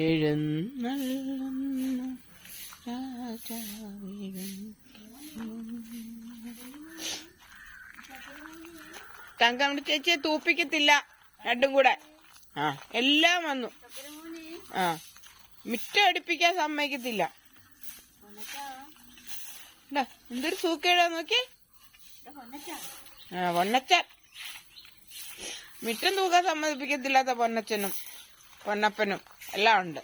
എഴുന്നള്ളുന്നു രാജാവെഴുന്നള്ളുന്നു. തങ്കമ്മ ചേച്ചിയെ തൂപ്പിക്കത്തില്ല രണ്ടും കൂടെ. ആ എല്ലാം വന്നു. ആ മിറ്റം അടുപ്പിക്കാൻ സമ്മതിക്കത്തില്ല. എന്തൊരു സൂക്കേടാ നോക്കി. ആ പൊന്നച്ചൻ മിറ്റം തൂക്കാൻ സമ്മതിപ്പിക്കത്തില്ലാത്ത പൊന്നച്ചനും പൊന്നപ്പനും എല്ലാം ഉണ്ട്.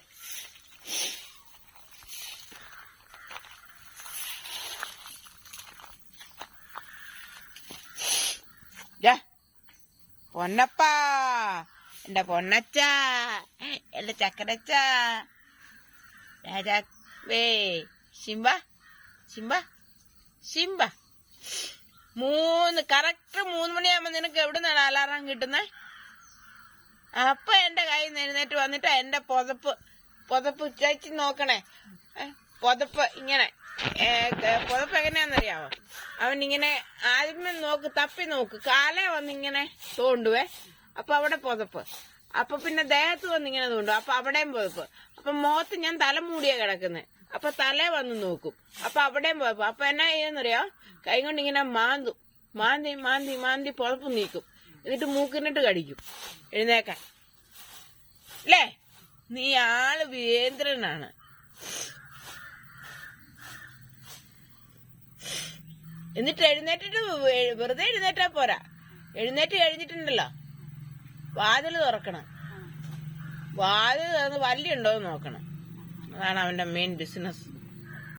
പൊന്നപ്പ, എന്റെ പൊന്നച്ച, എന്റെ ചക്കരച്ച, രാജാവേ, ശിംബ ശിംബ ശിംബ. കറക്റ്റ് 3 മണിയാകുമ്പോ നിനക്ക് എവിടെ നിന്നാണ് അലാറം കിട്ടുന്നേ? അപ്പൊ എന്റെ കയ്യിൽ നിന്ന് എഴുന്നേറ്റ് വന്നിട്ട് എന്റെ പുതപ്പ് ചേച്ചി നോക്കണേ. പുതപ്പ് ഇങ്ങനെ പുതപ്പ് എങ്ങനെയാന്നറിയാവോ? അവനിങ്ങനെ ആദ്യമേ തപ്പി നോക്ക്, കാലേ വന്നിങ്ങനെ തോണ്ടുവേ. അപ്പൊ അവിടെ പുതപ്പ്. അപ്പൊ പിന്നെ ദേഹത്ത് വന്നിങ്ങനെ തോണ്ടും. അപ്പൊ അവിടെയും പുതപ്പ്. അപ്പൊ മുഖത്ത് ഞാൻ തലമൂടിയാ കിടക്കുന്നത്. അപ്പൊ തലേ വന്ന് നോക്കും. അപ്പൊ അവിടെയും പുതപ്പ്. അപ്പൊ എന്നാ ചെയ്യുന്നറിയോ? കൈ കൊണ്ട് ഇങ്ങനെ മാന്തി പുതപ്പ് നീക്കും. എന്നിട്ട് മൂക്കിനിട്ട് കടിക്കും എഴുന്നേക്കാൻ. അല്ലേ? നീ ആള് വീരേന്ദ്രനാണ്. എന്നിട്ട് എഴുന്നേറ്റിട്ട് വെറുതെ എഴുന്നേറ്റാ പോരാ. എഴുന്നേറ്റ് കഴിഞ്ഞിട്ടുണ്ടല്ലോ, വാതിൽ തുറക്കണം. വാതിൽ തുറന്ന് വല്യുണ്ടോന്ന് നോക്കണം. അതാണ് അവന്റെ മെയിൻ ബിസിനസ്.